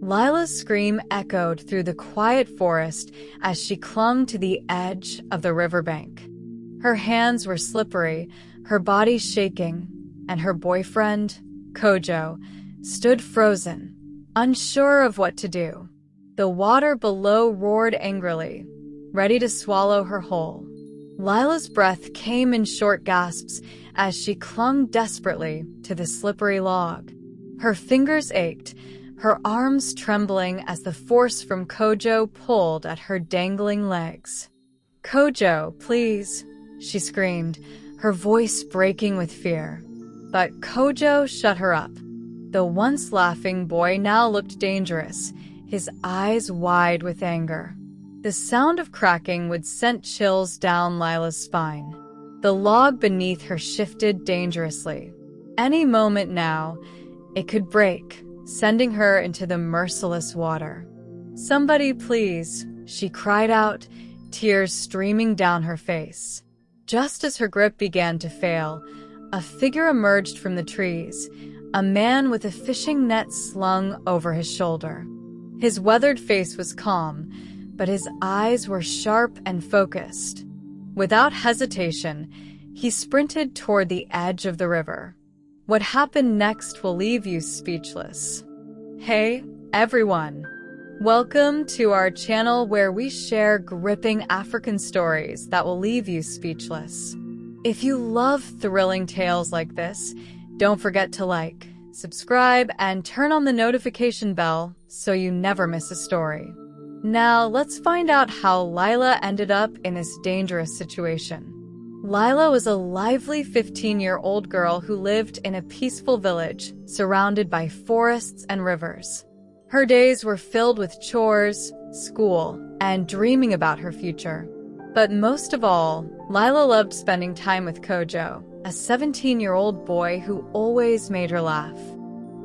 Lila's scream echoed through the quiet forest as she clung to the edge of the riverbank. Her hands were slippery, her body shaking, and her boyfriend, Kojo, stood frozen, unsure of what to do. The water below roared angrily, ready to swallow her whole. Lila's breath came in short gasps as she clung desperately to the slippery log. Her fingers ached, her arms trembling as the force from Kojo pulled at her dangling legs. "Kojo, please," she screamed, her voice breaking with fear. But Kojo shut her up. The once laughing boy now looked dangerous, his eyes wide with anger. The sound of cracking would send chills down Lila's spine. The log beneath her shifted dangerously. Any moment now, it could break, sending her into the merciless water. "Somebody please," she cried out, tears streaming down her face. Just as her grip began to fail, a figure emerged from the trees, a man with a fishing net slung over his shoulder. His weathered face was calm, but his eyes were sharp and focused. Without hesitation, he sprinted toward the edge of the river. What happened next will leave you speechless. Hey, everyone! Welcome to our channel where we share gripping African stories that will leave you speechless. If you love thrilling tales like this, don't forget to like, subscribe, and turn on the notification bell so you never miss a story. Now, let's find out how Lila ended up in this dangerous situation. Lila was a lively 15-year-old girl who lived in a peaceful village surrounded by forests and rivers. Her days were filled with chores, school, and dreaming about her future. But most of all, Lila loved spending time with Kojo, a 17-year-old boy who always made her laugh.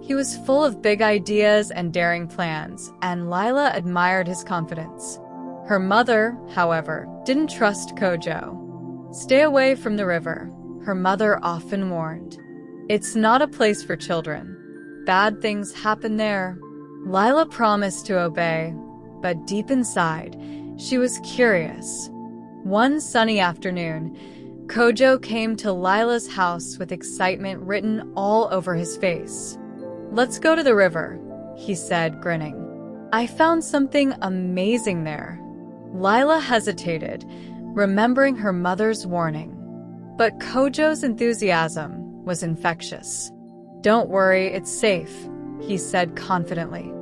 He was full of big ideas and daring plans, and Lila admired his confidence. Her mother, however, didn't trust Kojo. "Stay away from the river," her mother often warned. "It's not a place for children. Bad things happen there." Lila promised to obey, but deep inside, she was curious. One sunny afternoon, Kojo came to Lila's house with excitement written all over his face. "Let's go to the river," he said, grinning. "I found something amazing there." Lila hesitated, remembering her mother's warning. But Kojo's enthusiasm was infectious. "Don't worry, it's safe," he said confidently.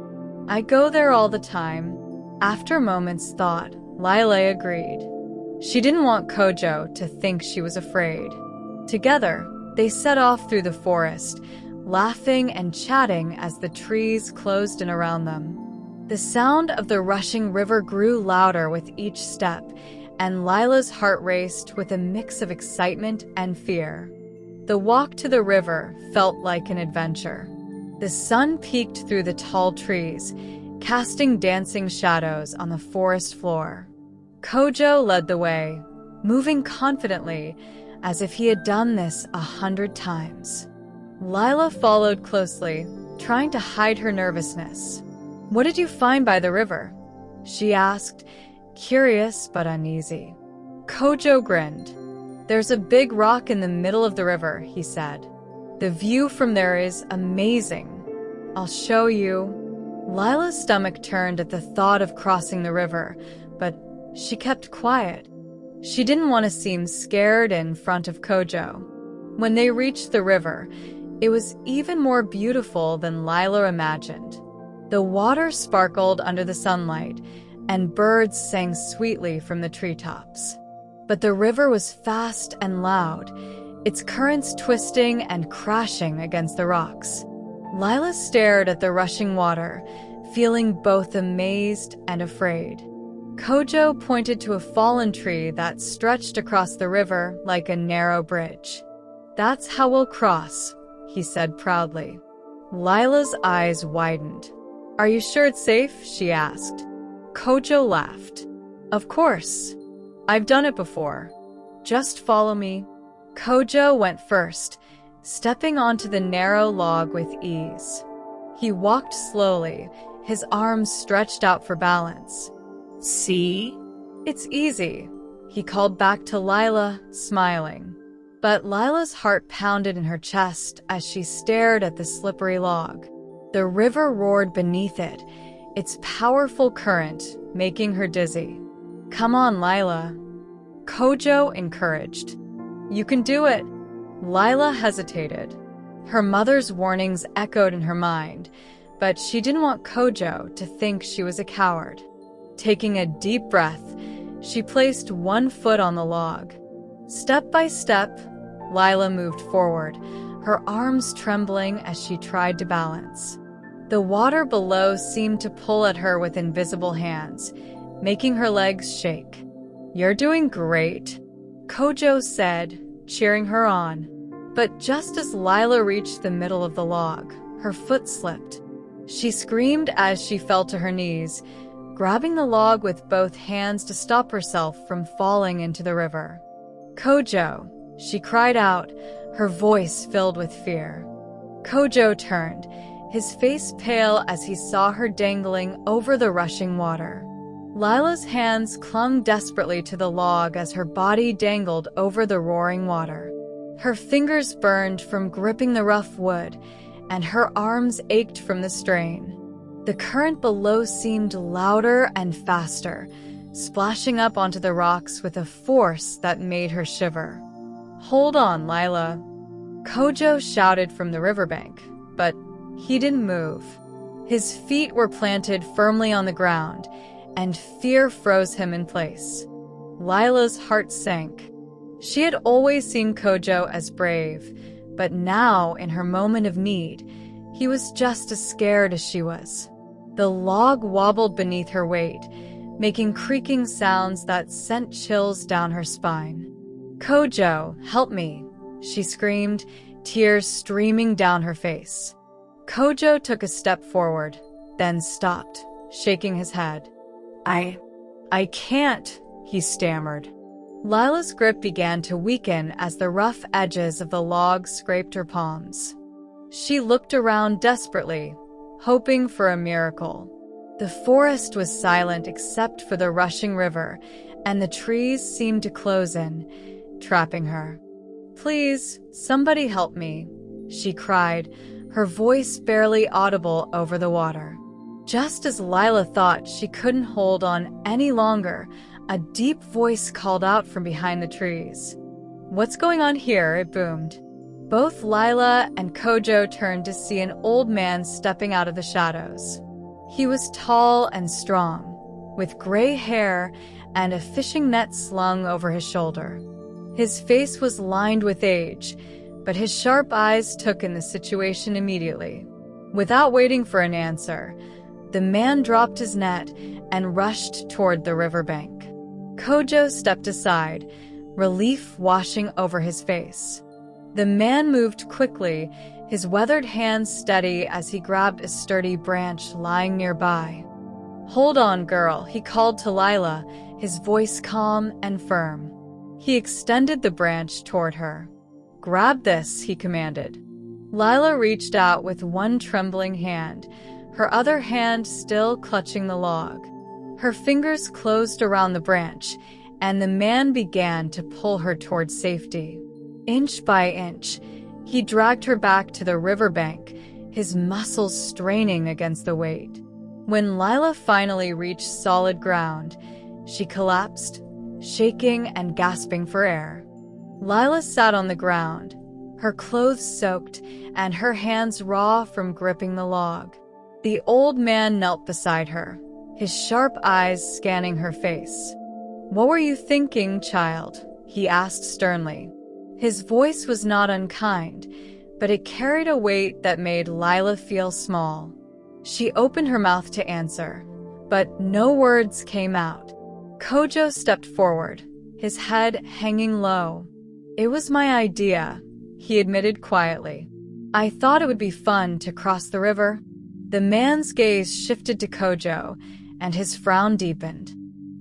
"I go there all the time." After a moment's thought, Lila agreed. She didn't want Kojo to think she was afraid. Together, they set off through the forest, laughing and chatting as the trees closed in around them. The sound of the rushing river grew louder with each step, and Lila's heart raced with a mix of excitement and fear. The walk to the river felt like an adventure. The sun peeked through the tall trees, casting dancing shadows on the forest floor. Kojo led the way, moving confidently as if he had done this 100 times. Lila followed closely, trying to hide her nervousness. "What did you find by the river?" she asked, curious but uneasy. Kojo grinned. "There's a big rock in the middle of the river," he said. "The view from there is amazing. I'll show you." Lila's stomach turned at the thought of crossing the river, but she kept quiet. She didn't want to seem scared in front of Kojo. When they reached the river, it was even more beautiful than Lila imagined. The water sparkled under the sunlight, and birds sang sweetly from the treetops. But the river was fast and loud, its currents twisting and crashing against the rocks. Lila stared at the rushing water, feeling both amazed and afraid. Kojo pointed to a fallen tree that stretched across the river like a narrow bridge. "That's how we'll cross," he said proudly. Lila's eyes widened. "Are you sure it's safe?" she asked. Kojo laughed. "Of course. I've done it before. Just follow me." Kojo went first, stepping onto the narrow log with ease. He walked slowly, his arms stretched out for balance. See? It's easy, he called back to Lila, smiling. But Lila's heart pounded in her chest as she stared at the slippery log. The river roared beneath it, its powerful current making her dizzy. Come on, Lila, Kojo encouraged. You can do it. Lila hesitated. Her mother's warnings echoed in her mind, but she didn't want Kojo to think she was a coward. Taking a deep breath, she placed one foot on the log. Step by step, Lila moved forward, her arms trembling as she tried to balance. The water below seemed to pull at her with invisible hands, making her legs shake. You're doing great, Kojo said, cheering her on. But just as Lila reached the middle of the log, her foot slipped. She screamed as she fell to her knees, grabbing the log with both hands to stop herself from falling into the river. Kojo, she cried out, her voice filled with fear. Kojo turned, his face pale as he saw her dangling over the rushing water. Lila's hands clung desperately to the log as her body dangled over the roaring water. Her fingers burned from gripping the rough wood, and her arms ached from the strain. The current below seemed louder and faster, splashing up onto the rocks with a force that made her shiver. Hold on, Lila, Kojo shouted from the riverbank, but he didn't move. His feet were planted firmly on the ground, and fear froze him in place. Lila's heart sank. She had always seen Kojo as brave, but now, in her moment of need, he was just as scared as she was. The log wobbled beneath her weight, making creaking sounds that sent chills down her spine. Kojo, help me, she screamed, tears streaming down her face. Kojo took a step forward, then stopped, shaking his head. I can't, he stammered. Lila's grip began to weaken as the rough edges of the log scraped her palms. She looked around desperately, hoping for a miracle. The forest was silent except for the rushing river, and the trees seemed to close in, trapping her. Please, somebody help me, she cried, her voice barely audible over the water. Just as Lila thought she couldn't hold on any longer, a deep voice called out from behind the trees. What's going on here? It boomed. Both Lila and Kojo turned to see an old man stepping out of the shadows. He was tall and strong, with gray hair and a fishing net slung over his shoulder. His face was lined with age, but his sharp eyes took in the situation immediately. Without waiting for an answer, the man dropped his net and rushed toward the riverbank. Kojo stepped aside, relief washing over his face. The man moved quickly, his weathered hands steady as he grabbed a sturdy branch lying nearby. Hold on, girl, he called to Lila, his voice calm and firm. He extended the branch toward her. Grab this, he commanded. Lila reached out with one trembling hand, her other hand still clutching the log. Her fingers closed around the branch, and the man began to pull her toward safety. Inch by inch, he dragged her back to the riverbank, his muscles straining against the weight. When Lila finally reached solid ground, she collapsed, shaking and gasping for air. Lila sat on the ground, her clothes soaked and her hands raw from gripping the log. The old man knelt beside her, his sharp eyes scanning her face. What were you thinking, child? He asked sternly. His voice was not unkind, but it carried a weight that made Lila feel small. She opened her mouth to answer, but no words came out. Kojo stepped forward, his head hanging low. It was my idea, he admitted quietly. I thought it would be fun to cross the river. The man's gaze shifted to Kojo, and his frown deepened.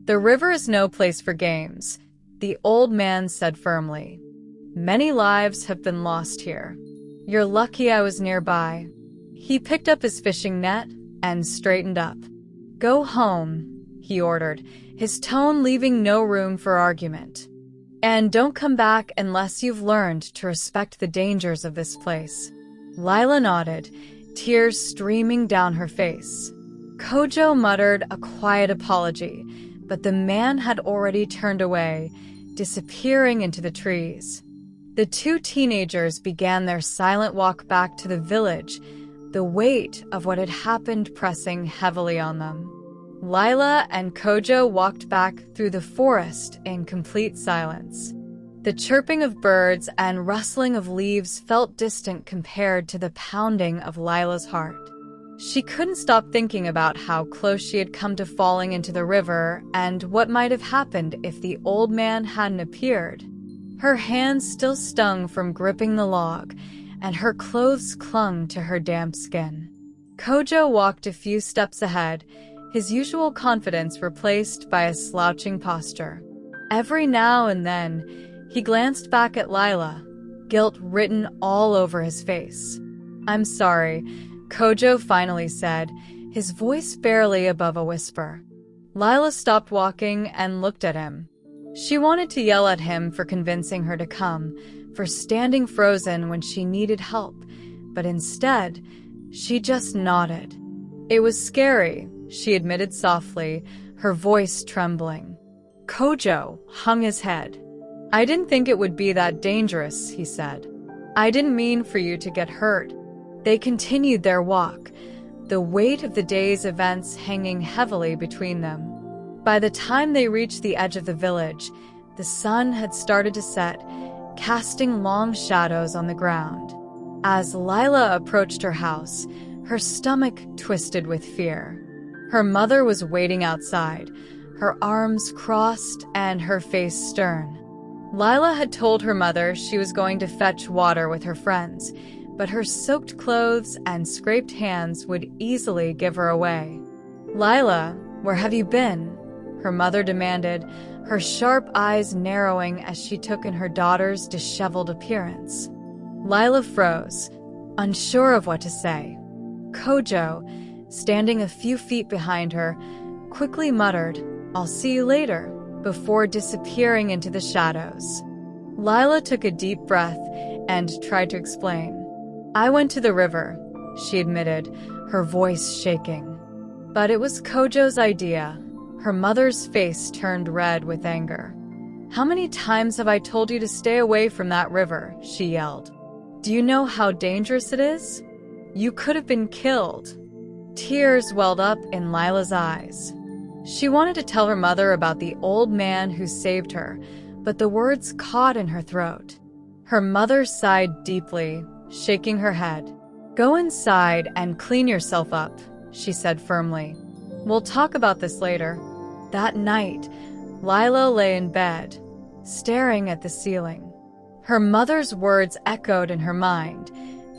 The river is no place for games, the old man said firmly. Many lives have been lost here. You're lucky I was nearby. He picked up his fishing net, and straightened up. "Go home," he ordered, his tone leaving no room for argument. "And don't come back unless you've learned to respect the dangers of this place." Lila nodded, tears streaming down her face. Kojo muttered a quiet apology, but the man had already turned away, disappearing into the trees. The two teenagers began their silent walk back to the village, the weight of what had happened pressing heavily on them. Lila and Kojo walked back through the forest in complete silence. The chirping of birds and rustling of leaves felt distant compared to the pounding of Lila's heart. She couldn't stop thinking about how close she had come to falling into the river and what might have happened if the old man hadn't appeared. Her hands still stung from gripping the log, and her clothes clung to her damp skin. Kojo walked a few steps ahead, his usual confidence replaced by a slouching posture. Every now and then, he glanced back at Lila, guilt written all over his face. "I'm sorry," Kojo finally said, his voice barely above a whisper. Lila stopped walking and looked at him. She wanted to yell at him for convincing her to come, for standing frozen when she needed help, but instead, she just nodded. "It was scary," she admitted softly, her voice trembling. Kojo hung his head. "I didn't think it would be that dangerous," he said. "I didn't mean for you to get hurt." They continued their walk, the weight of the day's events hanging heavily between them. By the time they reached the edge of the village, the sun had started to set, casting long shadows on the ground. As Lila approached her house, her stomach twisted with fear. Her mother was waiting outside, her arms crossed and her face stern. Lila had told her mother she was going to fetch water with her friends, but her soaked clothes and scraped hands would easily give her away. "Lila, where have you been?" her mother demanded, her sharp eyes narrowing as she took in her daughter's disheveled appearance. Lila froze, unsure of what to say. Kojo, standing a few feet behind her, quickly muttered, "I'll see you later," before disappearing into the shadows. Lila took a deep breath and tried to explain. "I went to the river," she admitted, her voice shaking. But it was Kojo's idea. Her mother's face turned red with anger. "How many times have I told you to stay away from that river?" she yelled. "Do you know how dangerous it is? You could have been killed." Tears welled up in Lila's eyes. She wanted to tell her mother about the old man who saved her, but the words caught in her throat. Her mother sighed deeply, shaking her head. "Go inside and clean yourself up," she said firmly. "We'll talk about this later." That night, Lila lay in bed, staring at the ceiling. Her mother's words echoed in her mind,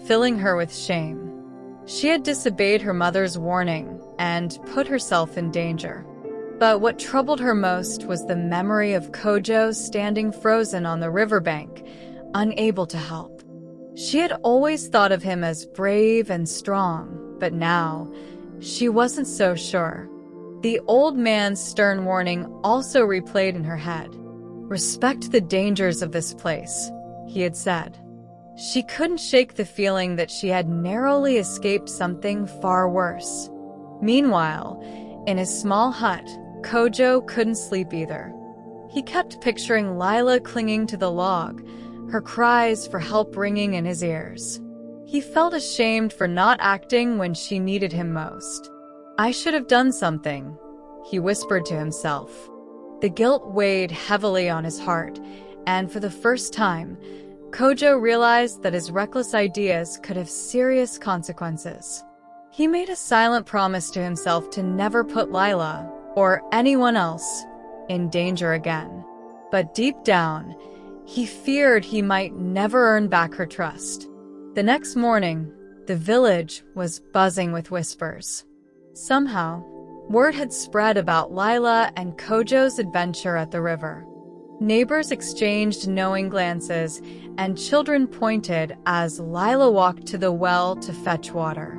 filling her with shame. She had disobeyed her mother's warning and put herself in danger. But what troubled her most was the memory of Kojo standing frozen on the riverbank, unable to help. She had always thought of him as brave and strong, but now, she wasn't so sure. The old man's stern warning also replayed in her head. "Respect the dangers of this place," he had said. She couldn't shake the feeling that she had narrowly escaped something far worse. Meanwhile, in his small hut, Kojo couldn't sleep either. He kept picturing Lila clinging to the log, her cries for help ringing in his ears. He felt ashamed for not acting when she needed him most. "I should have done something," he whispered to himself. The guilt weighed heavily on his heart, and for the first time, Kojo realized that his reckless ideas could have serious consequences. He made a silent promise to himself to never put Lila, or anyone else, in danger again. But deep down, he feared he might never earn back her trust. The next morning, the village was buzzing with whispers. Somehow, word had spread about Lila and Kojo's adventure at the river. Neighbors exchanged knowing glances, and children pointed as Lila walked to the well to fetch water.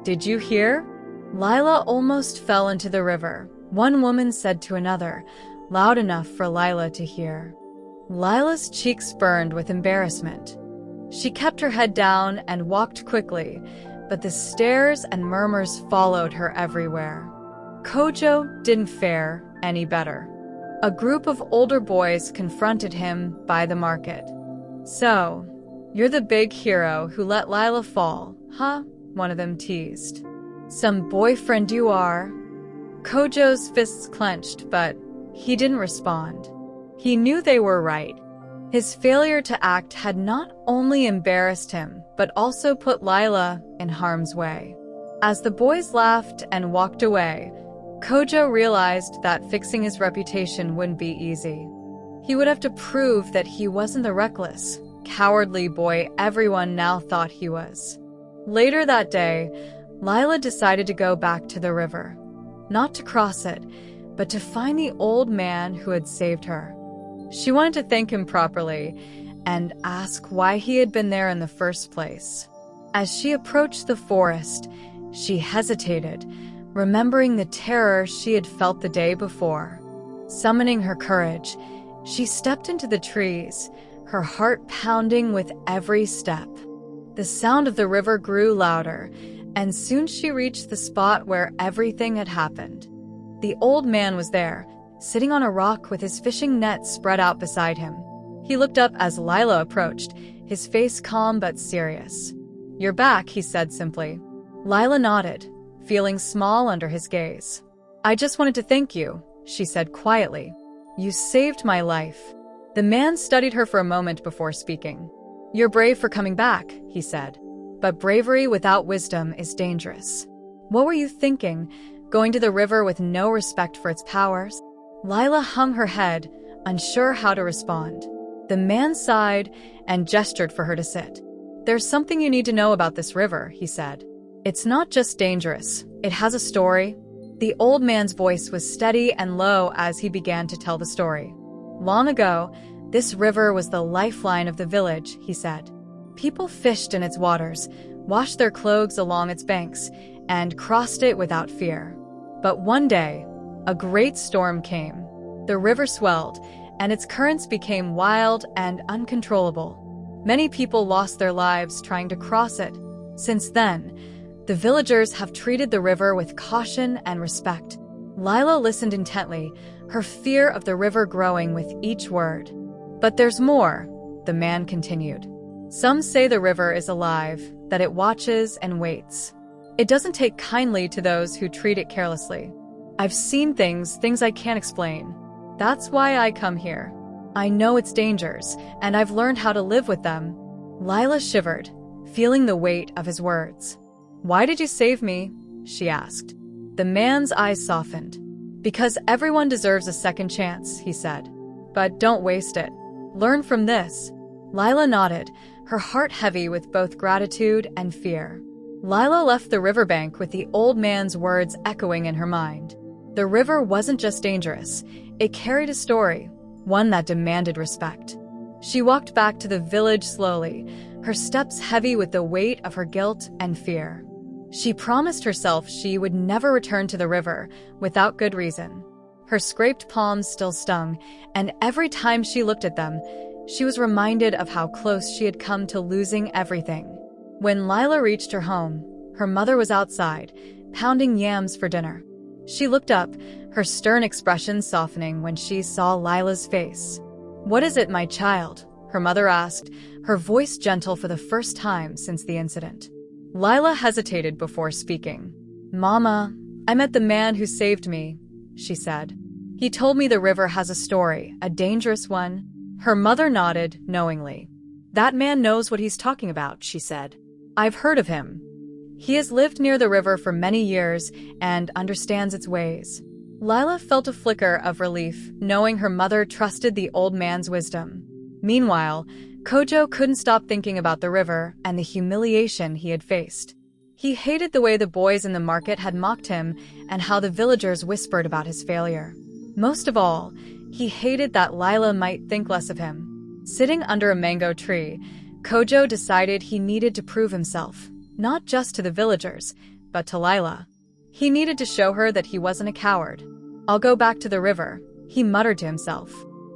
"Did you hear?" Lila almost fell into the river, one woman said to another, loud enough for Lila to hear. Lila's cheeks burned with embarrassment. She kept her head down and walked quickly, but the stares and murmurs followed her everywhere. Kojo didn't fare any better. A group of older boys confronted him by the market. "So, you're the big hero who let Lila fall, huh?" one of them teased. "Some boyfriend you are." Kojo's fists clenched, but he didn't respond. He knew they were right. His failure to act had not only embarrassed him, but also put Lila in harm's way. As the boys laughed and walked away, Kojo realized that fixing his reputation wouldn't be easy. He would have to prove that he wasn't the reckless, cowardly boy everyone now thought he was. Later that day, Lila decided to go back to the river. Not to cross it, but to find the old man who had saved her. She wanted to thank him properly and ask why he had been there in the first place. As she approached the forest, she hesitated, remembering the terror she had felt the day before. Summoning her courage, she stepped into the trees, her heart pounding with every step. The sound of the river grew louder, and soon she reached the spot where everything had happened. The old man was there, sitting on a rock with his fishing net spread out beside him. He looked up as Lila approached, his face calm but serious. "You're back," he said simply. Lila nodded, feeling small under his gaze. "I just wanted to thank you," she said quietly. "You saved my life." The man studied her for a moment before speaking. "You're brave for coming back," he said. "But bravery without wisdom is dangerous." "What were you thinking, going to the river with no respect for its powers?" Lila hung her head, unsure how to respond. The man sighed and gestured for her to sit. "There's something you need to know about this river," he said. "It's not just dangerous, it has a story." The old man's voice was steady and low as he began to tell the story. "Long ago, this river was the lifeline of the village," he said. "People fished in its waters, washed their clothes along its banks, and crossed it without fear. But one day, a great storm came. The river swelled, and its currents became wild and uncontrollable. Many people lost their lives trying to cross it. Since then, the villagers have treated the river with caution and respect." Lila listened intently, her fear of the river growing with each word. "But there's more," the man continued. "Some say the river is alive, that it watches and waits. It doesn't take kindly to those who treat it carelessly. I've seen things I can't explain. That's why I come here. I know its dangers, and I've learned how to live with them." Lila shivered, feeling the weight of his words. "Why did you save me?" she asked. The man's eyes softened. "Because everyone deserves a second chance," he said. "But don't waste it. Learn from this." Lila nodded, her heart heavy with both gratitude and fear. Lila left the riverbank with the old man's words echoing in her mind. The river wasn't just dangerous, it carried a story, one that demanded respect. She walked back to the village slowly, her steps heavy with the weight of her guilt and fear. She promised herself she would never return to the river without good reason. Her scraped palms still stung, and every time she looked at them, she was reminded of how close she had come to losing everything. When Lila reached her home, her mother was outside, pounding yams for dinner. She looked up, her stern expression softening when she saw Lila's face. "What is it, my child?" her mother asked, her voice gentle for the first time since the incident. Lila hesitated before speaking. "Mama, I met the man who saved me," she said. "He told me the river has a story, a dangerous one." Her mother nodded knowingly. "That man knows what he's talking about," she said. "I've heard of him. He has lived near the river for many years and understands its ways." Lila felt a flicker of relief, knowing her mother trusted the old man's wisdom. Meanwhile, Kojo couldn't stop thinking about the river and the humiliation he had faced. He hated the way the boys in the market had mocked him and how the villagers whispered about his failure. Most of all, he hated that Lila might think less of him. Sitting under a mango tree, Kojo decided he needed to prove himself, not just to the villagers, but to Lila. He needed to show her that he wasn't a coward. "I'll go back to the river," he muttered to himself.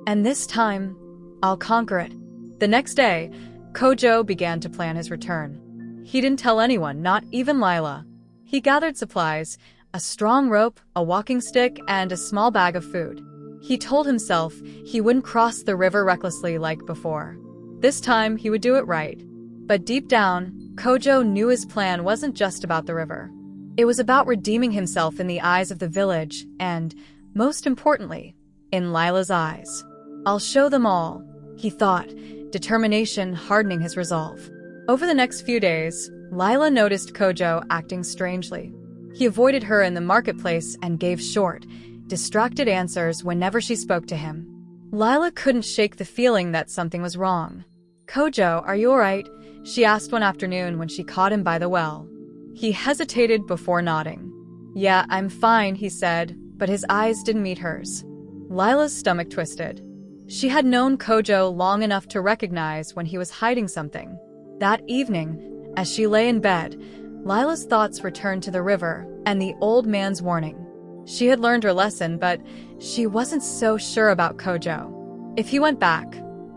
"And this time, I'll conquer it." The next day, Kojo began to plan his return. He didn't tell anyone, not even Lila. He gathered supplies, a strong rope, a walking stick, and a small bag of food. He told himself he wouldn't cross the river recklessly like before. This time, he would do it right. But deep down, Kojo knew his plan wasn't just about the river. It was about redeeming himself in the eyes of the village and, most importantly, in Lila's eyes. "I'll show them all," he thought, determination hardening his resolve. Over the next few days, Lila noticed Kojo acting strangely. He avoided her in the marketplace and gave short, distracted answers whenever she spoke to him. Lila couldn't shake the feeling that something was wrong. "Kojo, are you alright?" she asked one afternoon when she caught him by the well. He hesitated before nodding. "Yeah, I'm fine," he said, but his eyes didn't meet hers. Lila's stomach twisted. She had known Kojo long enough to recognize when he was hiding something. That evening, as she lay in bed, Lila's thoughts returned to the river and the old man's warning. She had learned her lesson, but she wasn't so sure about Kojo. If he went back,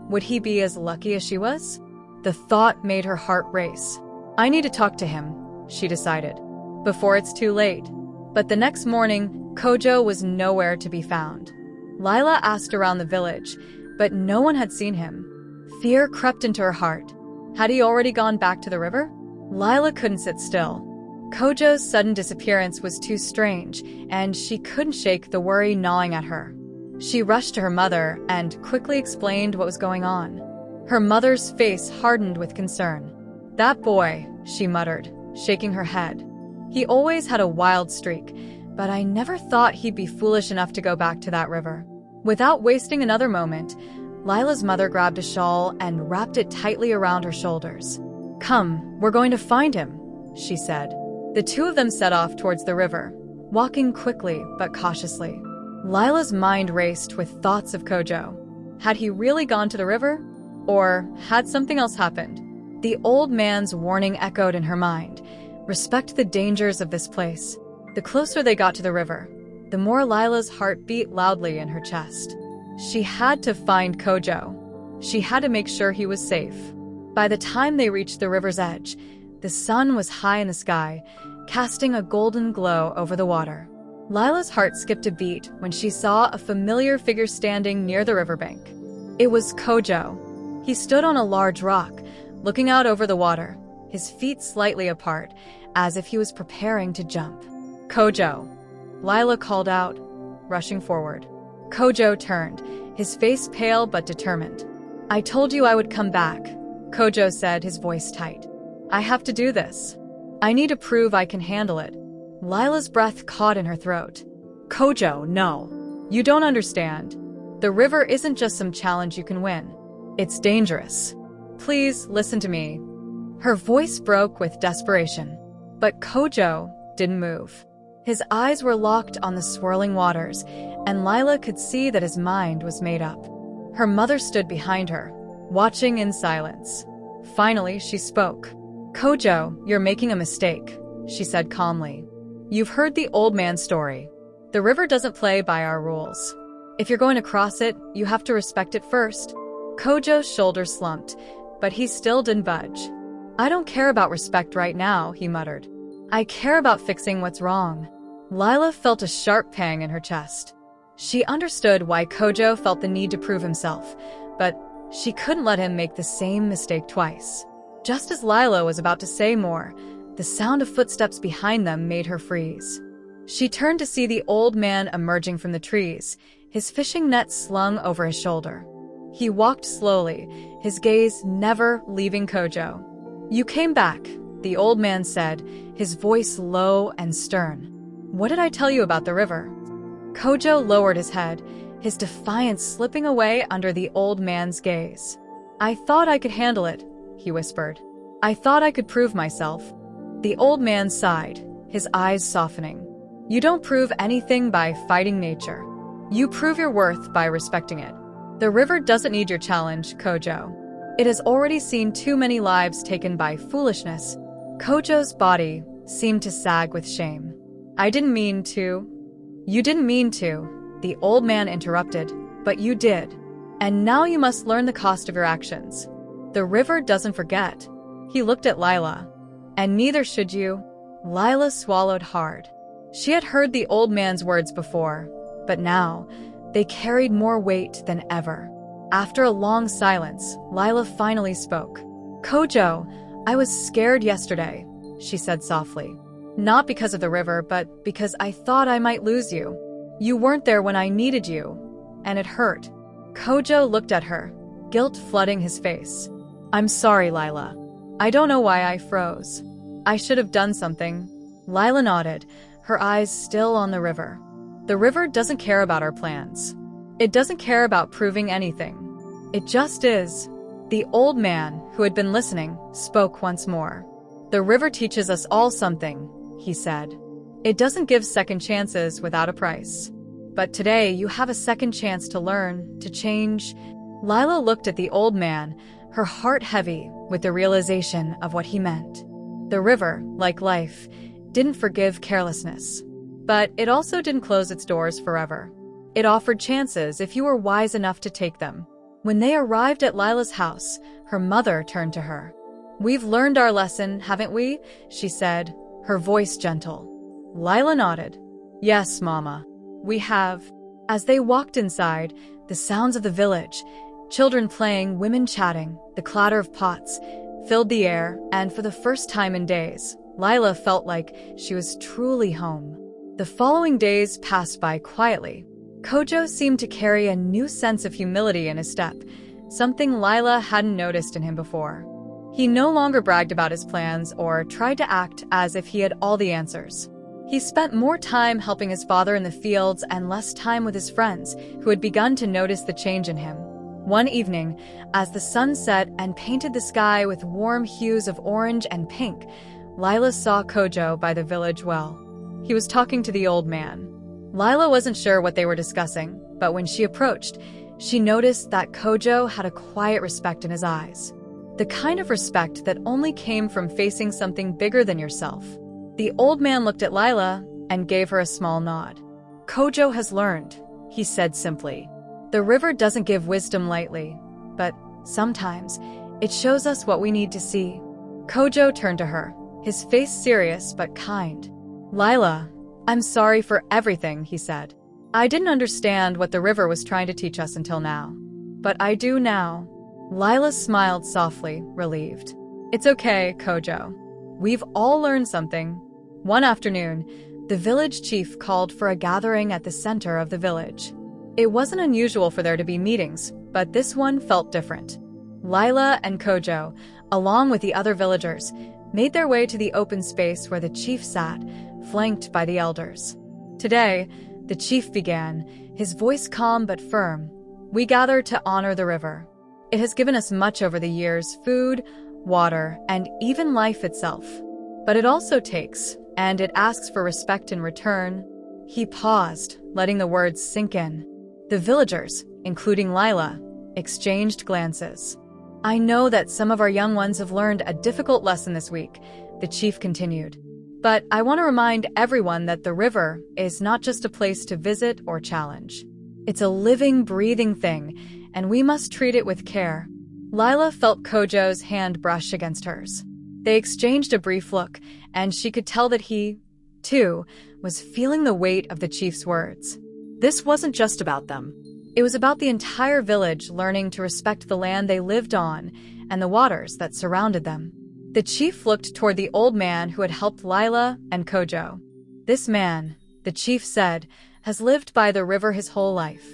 would he be as lucky as she was? The thought made her heart race. "I need to talk to him," she decided, "before it's too late." But the next morning, Kojo was nowhere to be found. Lila asked around the village, but no one had seen him. Fear crept into her heart. Had he already gone back to the river? Lila couldn't sit still. Kojo's sudden disappearance was too strange, and she couldn't shake the worry gnawing at her. She rushed to her mother and quickly explained what was going on. Her mother's face hardened with concern. "That boy," she muttered, shaking her head. "He always had a wild streak, but I never thought he'd be foolish enough to go back to that river." Without wasting another moment, Lila's mother grabbed a shawl and wrapped it tightly around her shoulders. "Come, we're going to find him," she said. The two of them set off towards the river, walking quickly but cautiously. Lila's mind raced with thoughts of Kojo. Had he really gone to the river? Or had something else happened? The old man's warning echoed in her mind. Respect the dangers of this place. The closer they got to the river, the more Lila's heart beat loudly in her chest. She had to find Kojo. She had to make sure he was safe. By the time they reached the river's edge, the sun was high in the sky, casting a golden glow over the water. Lila's heart skipped a beat when she saw a familiar figure standing near the riverbank. It was Kojo. He stood on a large rock, looking out over the water, his feet slightly apart, as if he was preparing to jump. "Kojo," Lila called out, rushing forward. Kojo turned, his face pale but determined. "I told you I would come back," Kojo said, his voice tight. "I have to do this. I need to prove I can handle it." Lila's breath caught in her throat. "Kojo, no. You don't understand. The river isn't just some challenge you can win. It's dangerous. Please listen to me." Her voice broke with desperation. But Kojo didn't move. His eyes were locked on the swirling waters, and Lila could see that his mind was made up. Her mother stood behind her, watching in silence. Finally, she spoke. "Kojo, you're making a mistake," she said calmly. "You've heard the old man's story. The river doesn't play by our rules. If you're going to cross it, you have to respect it first." Kojo's shoulders slumped, but he still didn't budge. "I don't care about respect right now," he muttered. "I care about fixing what's wrong." Lila felt a sharp pang in her chest. She understood why Kojo felt the need to prove himself, but she couldn't let him make the same mistake twice. Just as Lila was about to say more, the sound of footsteps behind them made her freeze. She turned to see the old man emerging from the trees, his fishing net slung over his shoulder. He walked slowly, his gaze never leaving Kojo. "You came back," the old man said, his voice low and stern. "What did I tell you about the river?" Kojo lowered his head, his defiance slipping away under the old man's gaze. "I thought I could handle it," he whispered. "I thought I could prove myself." The old man sighed, his eyes softening. "You don't prove anything by fighting nature. You prove your worth by respecting it. The river doesn't need your challenge, Kojo. It has already seen too many lives taken by foolishness." Kojo's body seemed to sag with shame. I didn't mean to. You didn't mean to, the old man interrupted, but you did. And now you must learn the cost of your actions. The river doesn't forget. He looked at Lila. And neither should you. Lila swallowed hard. She had heard the old man's words before, but now they carried more weight than ever. After a long silence, Lila finally spoke. Kojo, I was scared yesterday, she said softly. Not because of the river, but because I thought I might lose you. You weren't there when I needed you, and it hurt. Kojo looked at her, guilt flooding his face. I'm sorry, Lila. I don't know why I froze. I should have done something. Lila nodded, her eyes still on the river. The river doesn't care about our plans. It doesn't care about proving anything. It just is. The old man, who had been listening, spoke once more. The river teaches us all something, he said. It doesn't give second chances without a price. But today you have a second chance to learn, to change. Lila looked at the old man, her heart heavy with the realization of what he meant. The river, like life, didn't forgive carelessness. But it also didn't close its doors forever. It offered chances if you were wise enough to take them. When they arrived at Lila's house, her mother turned to her. We've learned our lesson, haven't we? She said, her voice gentle. Lila nodded. Yes, Mama. We have. As they walked inside, the sounds of the village, children playing, women chatting, the clatter of pots, filled the air, and for the first time in days, Lila felt like she was truly home. The following days passed by quietly. Kojo seemed to carry a new sense of humility in his step, something Lila hadn't noticed in him before. He no longer bragged about his plans or tried to act as if he had all the answers. He spent more time helping his father in the fields and less time with his friends, who had begun to notice the change in him. One evening, as the sun set and painted the sky with warm hues of orange and pink, Lila saw Kojo by the village well. He was talking to the old man. Lila wasn't sure what they were discussing, but when she approached, she noticed that Kojo had a quiet respect in his eyes. The kind of respect that only came from facing something bigger than yourself. The old man looked at Lila and gave her a small nod. Kojo has learned, he said simply. The river doesn't give wisdom lightly, but sometimes it shows us what we need to see. Kojo turned to her, his face serious but kind. Lila, I'm sorry for everything, he said. I didn't understand what the river was trying to teach us until now. But I do now. Lila smiled softly, relieved. It's okay, Kojo. We've all learned something. One afternoon, the village chief called for a gathering at the center of the village. It wasn't unusual for there to be meetings, but this one felt different. Lila and Kojo, along with the other villagers, made their way to the open space where the chief sat, flanked by the elders. Today, the chief began, his voice calm but firm. We gather to honor the river. It has given us much over the years, food, water, and even life itself. But it also takes, and it asks for respect in return. He paused, letting the words sink in. The villagers, including Lila, exchanged glances. I know that some of our young ones have learned a difficult lesson this week, the chief continued. But I want to remind everyone that the river is not just a place to visit or challenge. It's a living, breathing thing, and we must treat it with care. Lila felt Kojo's hand brush against hers. They exchanged a brief look, and she could tell that he, too, was feeling the weight of the chief's words. This wasn't just about them. It was about the entire village learning to respect the land they lived on and the waters that surrounded them. The chief looked toward the old man who had helped Lila and Kojo. This man, the chief said, has lived by the river his whole life.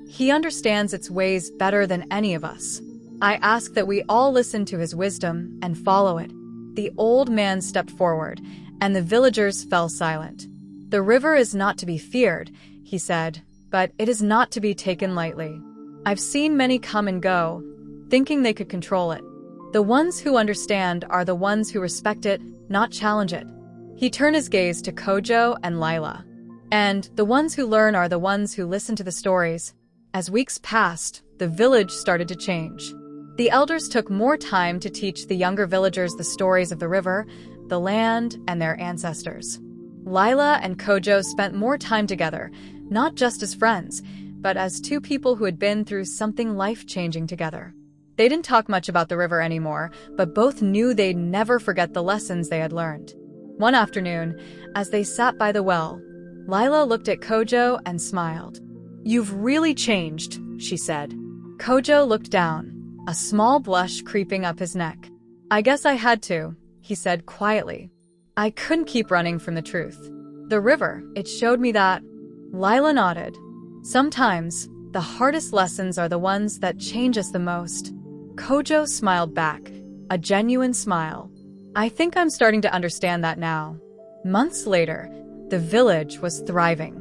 He understands its ways better than any of us. I ask that we all listen to his wisdom and follow it. The old man stepped forward, and the villagers fell silent. The river is not to be feared, he said, but it is not to be taken lightly. I've seen many come and go, thinking they could control it. The ones who understand are the ones who respect it, not challenge it. He turned his gaze to Kojo and Lila. And the ones who learn are the ones who listen to the stories. As weeks passed, the village started to change. The elders took more time to teach the younger villagers the stories of the river, the land, and their ancestors. Lila and Kojo spent more time together, not just as friends, but as two people who had been through something life-changing together. They didn't talk much about the river anymore, but both knew they'd never forget the lessons they had learned. One afternoon, as they sat by the well, Lila looked at Kojo and smiled. "You've really changed," she said. Kojo looked down, a small blush creeping up his neck. "I guess I had to," he said quietly. "I couldn't keep running from the truth. The river, it showed me that." Lila nodded. "Sometimes, the hardest lessons are the ones that change us the most." Kojo smiled back, a genuine smile. "I think I'm starting to understand that now." Months later, the village was thriving.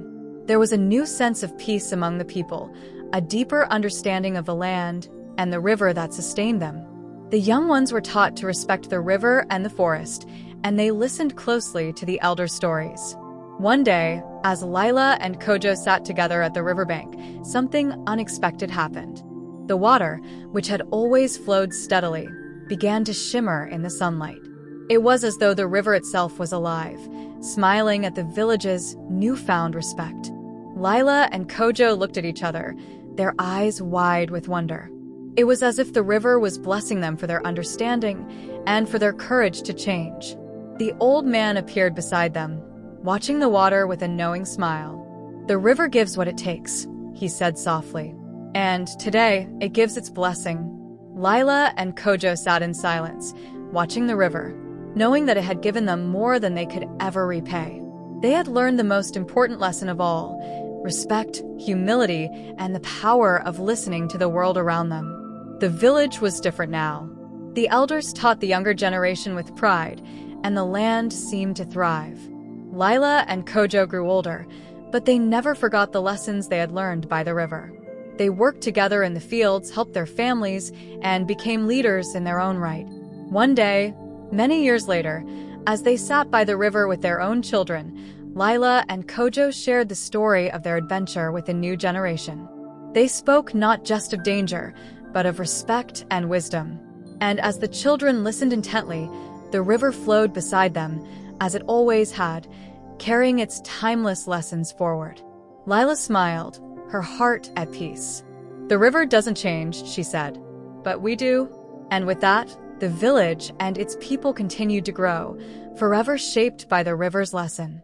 There was a new sense of peace among the people, a deeper understanding of the land and the river that sustained them. The young ones were taught to respect the river and the forest, and they listened closely to the elder stories. One day, as Lila and Kojo sat together at the riverbank, something unexpected happened. The water, which had always flowed steadily, began to shimmer in the sunlight. It was as though the river itself was alive, smiling at the village's newfound respect. Lila and Kojo looked at each other, their eyes wide with wonder. It was as if the river was blessing them for their understanding and for their courage to change. The old man appeared beside them, watching the water with a knowing smile. "The river gives what it takes," he said softly. "And today, it gives its blessing." Lila and Kojo sat in silence, watching the river, knowing that it had given them more than they could ever repay. They had learned the most important lesson of all: respect, humility, and the power of listening to the world around them. The village was different now. The elders taught the younger generation with pride, and the land seemed to thrive. Lila and Kojo grew older, but they never forgot the lessons they had learned by the river. They worked together in the fields, helped their families, and became leaders in their own right. One day, many years later, as they sat by the river with their own children, Lila and Kojo shared the story of their adventure with a new generation. They spoke not just of danger, but of respect and wisdom. And as the children listened intently, the river flowed beside them, as it always had, carrying its timeless lessons forward. Lila smiled, her heart at peace. "The river doesn't change," she said, "but we do." And with that, the village and its people continued to grow, forever shaped by the river's lesson.